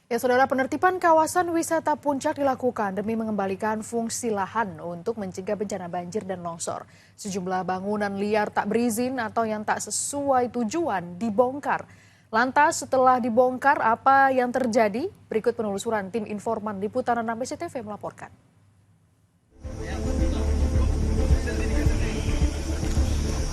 Ya, saudara, penertiban kawasan wisata Puncak dilakukan demi mengembalikan fungsi lahan untuk mencegah bencana banjir dan longsor. Sejumlah bangunan liar tak berizin atau yang tak sesuai tujuan dibongkar. Lantas setelah dibongkar, apa yang terjadi? Berikut penelusuran tim informan Liputan 6 SCTV melaporkan.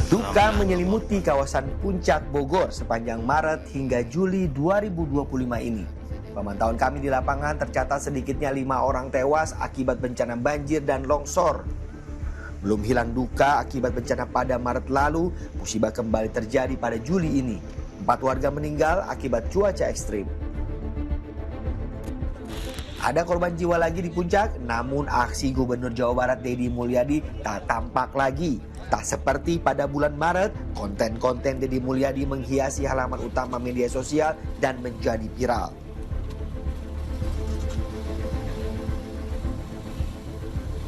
Duka menyelimuti kawasan Puncak Bogor sepanjang Maret hingga Juli 2025 ini. Pemantauan kami di lapangan tercatat sedikitnya 5 orang tewas akibat bencana banjir dan longsor. Belum hilang duka akibat bencana pada Maret lalu, musibah kembali terjadi pada Juli ini. 4 warga meninggal akibat cuaca ekstrim. Ada korban jiwa lagi di Puncak, namun aksi Gubernur Jawa Barat Deddy Mulyadi tak tampak lagi. Tak seperti pada bulan Maret, konten-konten Deddy Mulyadi menghiasi halaman utama media sosial dan menjadi viral.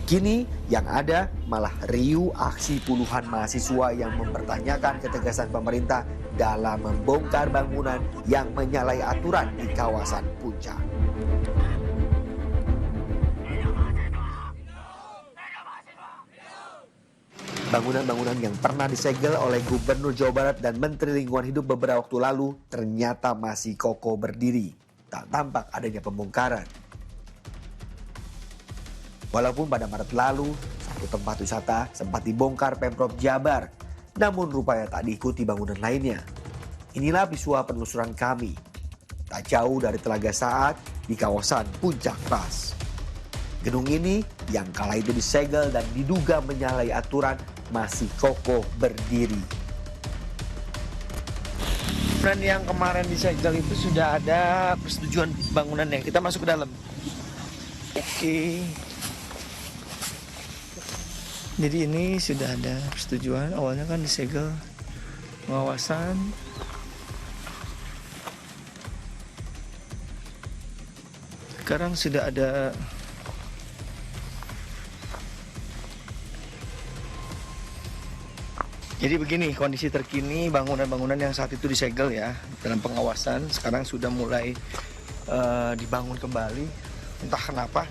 Kini yang ada malah riuh aksi puluhan mahasiswa yang mempertanyakan ketegasan pemerintah dalam membongkar bangunan yang menyalahi aturan di kawasan Puncak. Bangunan-bangunan yang pernah disegel oleh Gubernur Jawa Barat dan Menteri Lingkungan Hidup beberapa waktu lalu ternyata masih kokoh berdiri. Tak tampak adanya pembongkaran. Walaupun pada Maret lalu, satu tempat wisata sempat dibongkar Pemprov Jabar, namun rupanya tak diikuti bangunan lainnya. Inilah visual penelusuran kami. Tak jauh dari Telaga Saat di kawasan Puncak Pas. Gedung ini yang kala itu disegel dan diduga menyalahi aturan masih kokoh berdiri. Dan yang kemarin disegel itu sudah ada persetujuan bangunannya. Kita masuk ke dalam. Oke. Jadi ini sudah ada persetujuan. Awalnya kan disegel pengawasan. Sekarang sudah ada Jadi begini kondisi terkini bangunan-bangunan yang saat itu disegel ya dalam pengawasan sekarang sudah mulai dibangun kembali, entah kenapa.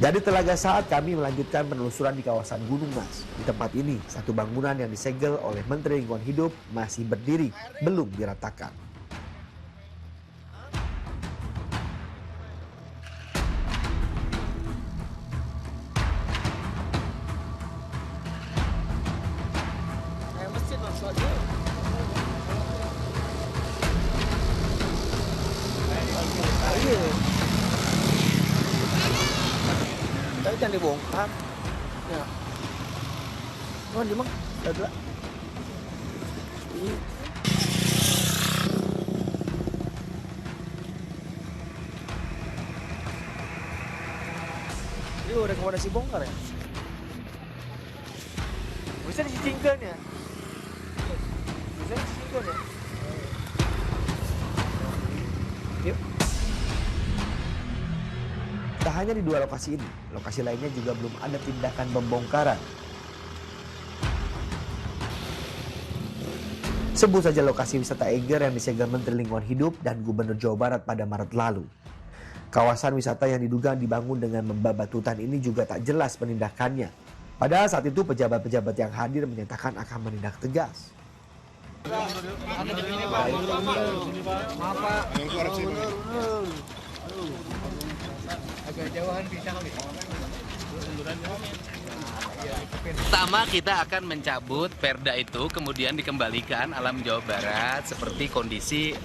Dari Telaga Saat kami melanjutkan penelusuran di kawasan Gunung Mas. Di tempat ini satu bangunan yang disegel oleh Menteri Lingkungan Hidup masih berdiri, belum diratakan. Tapi kan dibongkar. Ya. Oh, di mana? Ada. Ini udah rekomendasi bongkar ya? Bisa disingkirkan ya? Bisa disingkirkan ya? Yuk. Tak hanya di 2 lokasi ini, lokasi lainnya juga belum ada tindakan pembongkaran. Sebut saja lokasi wisata Eiger yang disegel Menteri Lingkungan Hidup dan Gubernur Jawa Barat pada Maret lalu. Kawasan wisata yang diduga dibangun dengan membabat hutan ini juga tak jelas penindakannya. Padahal saat itu pejabat-pejabat yang hadir menyatakan akan menindak tegas. Pertama kita akan mencabut perda itu kemudian dikembalikan alam Jawa Barat seperti kondisi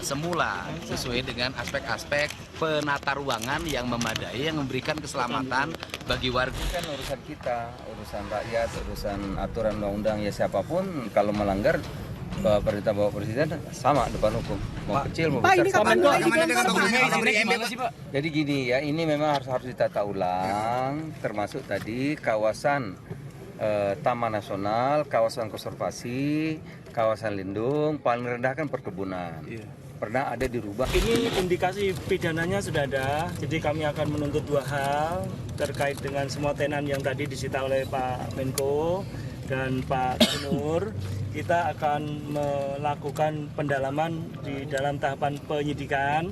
semula sesuai dengan aspek-aspek penata ruangan yang memadai yang memberikan keselamatan bagi warga. Ini kan urusan kita, urusan rakyat, urusan aturan undang-undang ya siapapun kalau melanggar perintah Bapak Presiden sama depan hukum, mau kecil mau besar. Ini kapan mulai dibongkar, Pak? Jadi gini ya, ini memang harus ditata ulang, termasuk tadi kawasan Taman Nasional, kawasan konservasi, kawasan lindung, paling rendah kan perkebunan. Pernah ada dirubah. Ini indikasi pidananya sudah ada, jadi kami akan menuntut 2 hal terkait dengan semua tenan yang tadi disita oleh Pak Menko. dan Pak Gubernur, kita akan melakukan pendalaman di dalam tahapan penyidikan.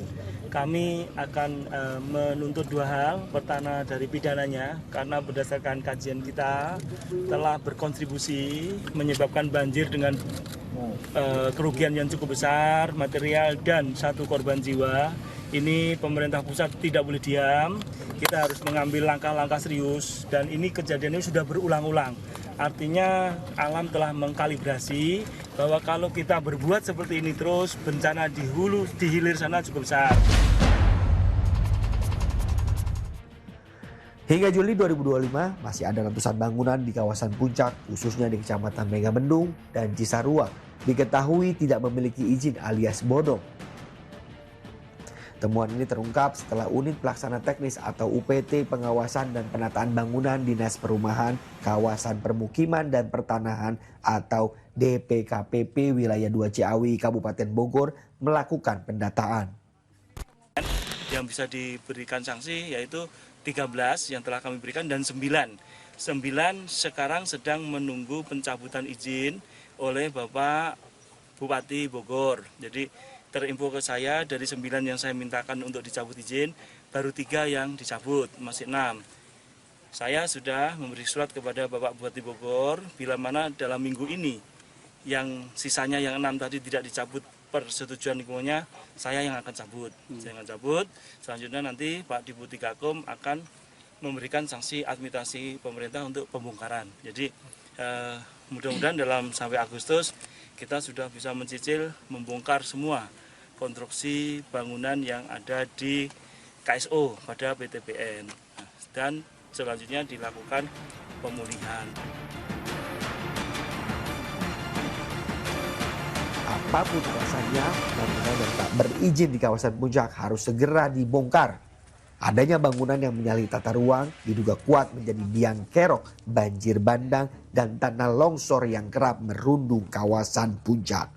Kami akan menuntut dua hal. Pertama dari pidananya, karena berdasarkan kajian kita telah berkontribusi menyebabkan banjir dengan kerugian yang cukup besar, material dan 1 korban jiwa. Ini pemerintah pusat tidak boleh diam, kita harus mengambil langkah-langkah serius dan ini kejadiannya sudah berulang-ulang. Artinya alam telah mengkalibrasi bahwa kalau kita berbuat seperti ini terus, bencana di hulu, di hilir sana cukup besar. Hingga Juli 2025 masih ada ratusan bangunan di kawasan puncak, khususnya di Kecamatan Megamendung dan Cisarua, diketahui tidak memiliki izin alias bodong. Temuan ini terungkap setelah Unit Pelaksana Teknis atau UPT Pengawasan dan Penataan Bangunan Dinas Perumahan, Kawasan Permukiman dan Pertanahan atau DPKPP Wilayah 2 Ciawi, Kabupaten Bogor melakukan pendataan. Yang bisa diberikan sanksi yaitu 13 yang telah kami berikan dan 9 sekarang sedang menunggu pencabutan izin oleh Bapak Bupati Bogor. Jadi terinfo ke saya dari 9 yang saya mintakan untuk dicabut izin, baru 3 yang dicabut, masih 6. Saya sudah memberi surat kepada Bapak Bupati Bogor, bila mana dalam minggu ini yang sisanya yang 6 tadi tidak dicabut persetujuan lingkungannya, saya yang akan cabut. Saya akan cabut, selanjutnya nanti Pak Diputi Gakum akan memberikan sanksi administrasi pemerintah untuk pembongkaran. Jadi mudah-mudahan dalam sampai Agustus kita sudah bisa mencicil membongkar semua konstruksi bangunan yang ada di KSO pada PTBN dan selanjutnya dilakukan pemulihan. Apapun alasannya, bangunan yang tak berizin di kawasan puncak harus segera dibongkar. Adanya bangunan yang menyalahi tata ruang diduga kuat menjadi biang kerok banjir bandang dan tanah longsor yang kerap merundung kawasan puncak.